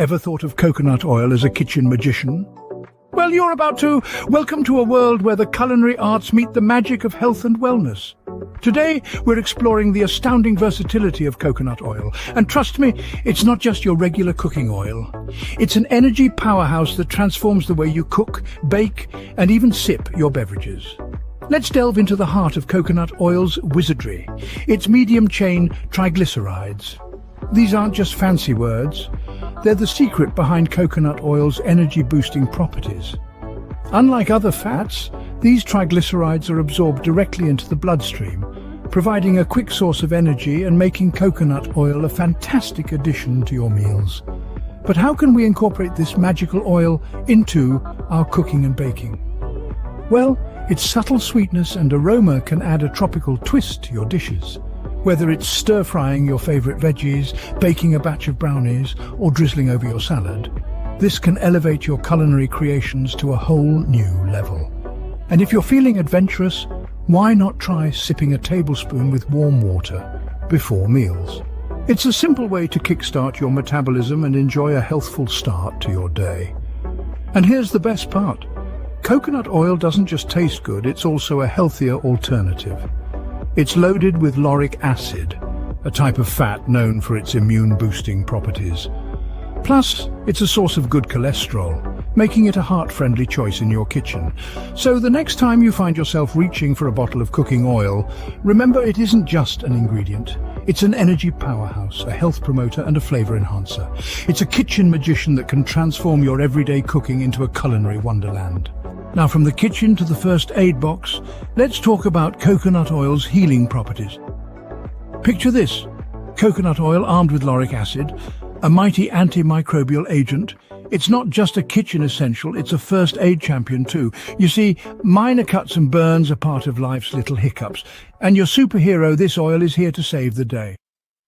Ever thought of coconut oil as a kitchen magician? Well, you're about to. Welcome to a world where the culinary arts meet the magic of health and wellness. Today, we're exploring the astounding versatility of coconut oil. And trust me, it's not just your regular cooking oil. It's an energy powerhouse that transforms the way you cook, bake, and even sip your beverages. Let's delve into the heart of coconut oil's wizardry, its medium-chain triglycerides. These aren't just fancy words. They're the secret behind coconut oil's energy-boosting properties. Unlike other fats, these triglycerides are absorbed directly into the bloodstream, providing a quick source of energy and making coconut oil a fantastic addition to your meals. But how can we incorporate this magical oil into our cooking and baking? Well, its subtle sweetness and aroma can add a tropical twist to your dishes. Whether it's stir-frying your favorite veggies, baking a batch of brownies, or drizzling over your salad, this can elevate your culinary creations to a whole new level. And if you're feeling adventurous, why not try sipping a tablespoon with warm water before meals? It's a simple way to kickstart your metabolism and enjoy a healthful start to your day. And here's the best part. Coconut oil doesn't just taste good, it's also a healthier alternative. It's loaded with lauric acid, a type of fat known for its immune-boosting properties. Plus, it's a source of good cholesterol, making it a heart-friendly choice in your kitchen. So the next time you find yourself reaching for a bottle of cooking oil, remember it isn't just an ingredient. It's an energy powerhouse, a health promoter, and a flavor enhancer. It's a kitchen magician that can transform your everyday cooking into a culinary wonderland. Now, from the kitchen to the first aid box, let's talk about coconut oil's healing properties. Picture this: coconut oil armed with lauric acid, a mighty antimicrobial agent. It's not just a kitchen essential, it's a first aid champion too. You see, minor cuts and burns are part of life's little hiccups, and your superhero, this oil, is here to save the day.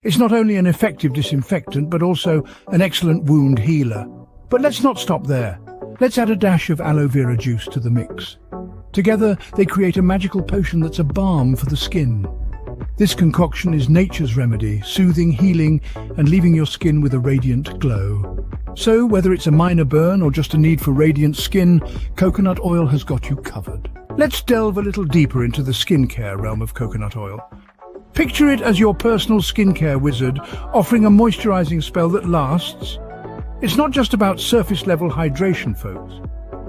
It's not only an effective disinfectant, but also an excellent wound healer. But let's not stop there. Let's add a dash of aloe vera juice to the mix. Together, they create a magical potion that's a balm for the skin. This concoction is nature's remedy, soothing, healing, and leaving your skin with a radiant glow. So, whether it's a minor burn or just a need for radiant skin, coconut oil has got you covered. Let's delve a little deeper into the skincare realm of coconut oil. Picture it as your personal skincare wizard, offering a moisturizing spell that lasts. It's not just about surface-level hydration, folks.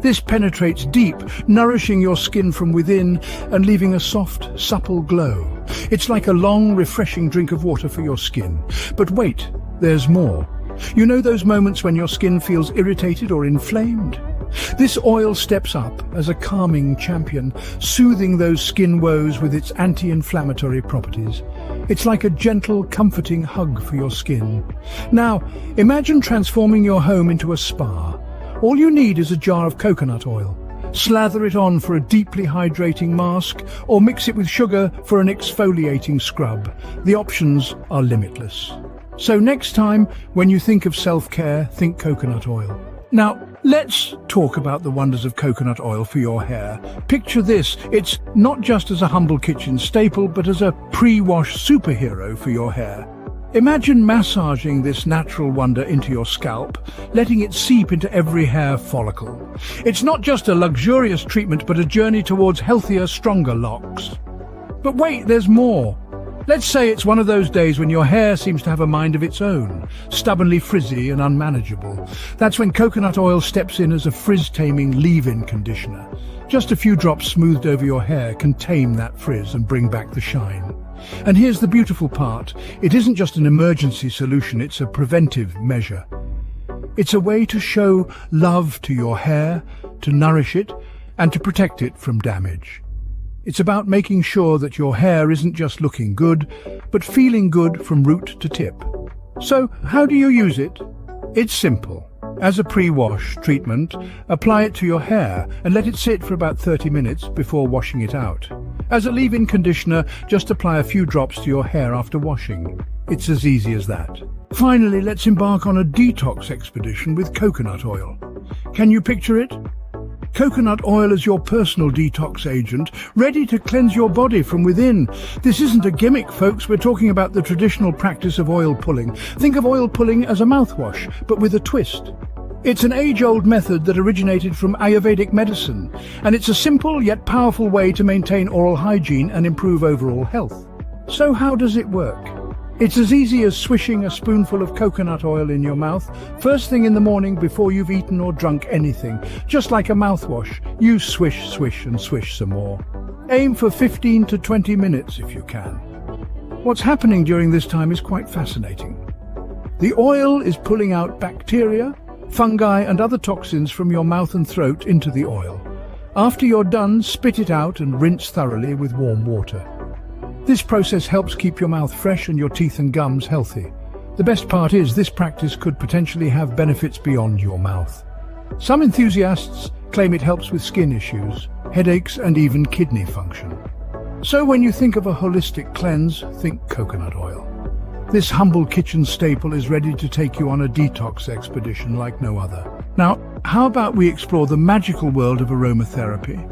This penetrates deep, nourishing your skin from within and leaving a soft, supple glow. It's like a long, refreshing drink of water for your skin. But wait, there's more. You know those moments when your skin feels irritated or inflamed? This oil steps up as a calming champion, soothing those skin woes with its anti-inflammatory properties. It's like a gentle, comforting hug for your skin. Now, imagine transforming your home into a spa. All you need is a jar of coconut oil. Slather it on for a deeply hydrating mask, or mix it with sugar for an exfoliating scrub. The options are limitless. So next time, when you think of self-care, think coconut oil. Now, let's talk about the wonders of coconut oil for your hair. Picture this: it's not just as a humble kitchen staple, but as a pre-wash superhero for your hair. Imagine massaging this natural wonder into your scalp, letting it seep into every hair follicle. It's not just a luxurious treatment, but a journey towards healthier, stronger locks. But wait, there's more. Let's say it's one of those days when your hair seems to have a mind of its own, stubbornly frizzy and unmanageable. That's when coconut oil steps in as a frizz-taming leave-in conditioner. Just a few drops smoothed over your hair can tame that frizz and bring back the shine. And here's the beautiful part. It isn't just an emergency solution, it's a preventive measure. It's a way to show love to your hair, to nourish it, and to protect it from damage. It's about making sure that your hair isn't just looking good, but feeling good from root to tip. So, how do you use it? It's simple. As a pre-wash treatment, apply it to your hair and let it sit for about 30 minutes before washing it out. As a leave-in conditioner, just apply a few drops to your hair after washing. It's as easy as that. Finally, let's embark on a detox expedition with coconut oil. Can you picture it? Coconut oil is your personal detox agent, ready to cleanse your body from within. This isn't a gimmick, folks. We're talking about the traditional practice of oil pulling. Think of oil pulling as a mouthwash, but with a twist. It's an age-old method that originated from Ayurvedic medicine, and it's a simple yet powerful way to maintain oral hygiene and improve overall health. So how does it work? It's as easy as swishing a spoonful of coconut oil in your mouth first thing in the morning before you've eaten or drunk anything. Just like a mouthwash, you swish, swish and swish some more. Aim for 15 to 20 minutes if you can. What's happening during this time is quite fascinating. The oil is pulling out bacteria, fungi and other toxins from your mouth and throat into the oil. After you're done, spit it out and rinse thoroughly with warm water. This process helps keep your mouth fresh and your teeth and gums healthy. The best part is this practice could potentially have benefits beyond your mouth. Some enthusiasts claim it helps with skin issues, headaches and even kidney function. So when you think of a holistic cleanse, think coconut oil. This humble kitchen staple is ready to take you on a detox expedition like no other. Now, how about we explore the magical world of aromatherapy?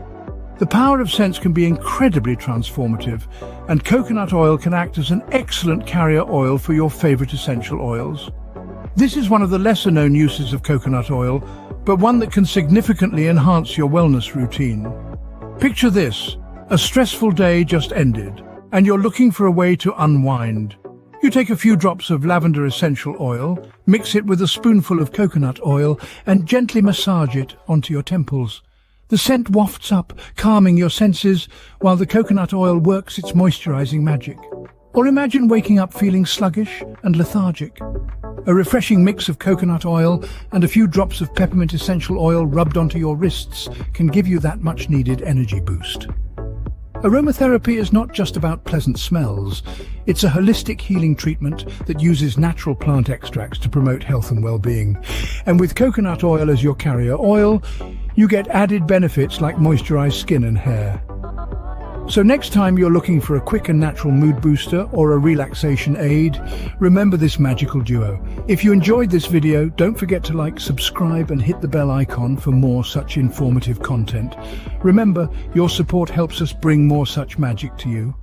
The power of scents can be incredibly transformative, and coconut oil can act as an excellent carrier oil for your favorite essential oils. This is one of the lesser-known uses of coconut oil, but one that can significantly enhance your wellness routine. Picture this: a stressful day just ended, and you're looking for a way to unwind. You take a few drops of lavender essential oil, mix it with a spoonful of coconut oil, and gently massage it onto your temples. The scent wafts up, calming your senses, while the coconut oil works its moisturizing magic. Or imagine waking up feeling sluggish and lethargic. A refreshing mix of coconut oil and a few drops of peppermint essential oil rubbed onto your wrists can give you that much-needed energy boost. Aromatherapy is not just about pleasant smells. It's a holistic healing treatment that uses natural plant extracts to promote health and well-being. And with coconut oil as your carrier oil, you get added benefits like moisturized skin and hair. So next time you're looking for a quick and natural mood booster or a relaxation aid, remember this magical duo. If you enjoyed this video, don't forget to like, subscribe and hit the bell icon for more such informative content. Remember, your support helps us bring more such magic to you.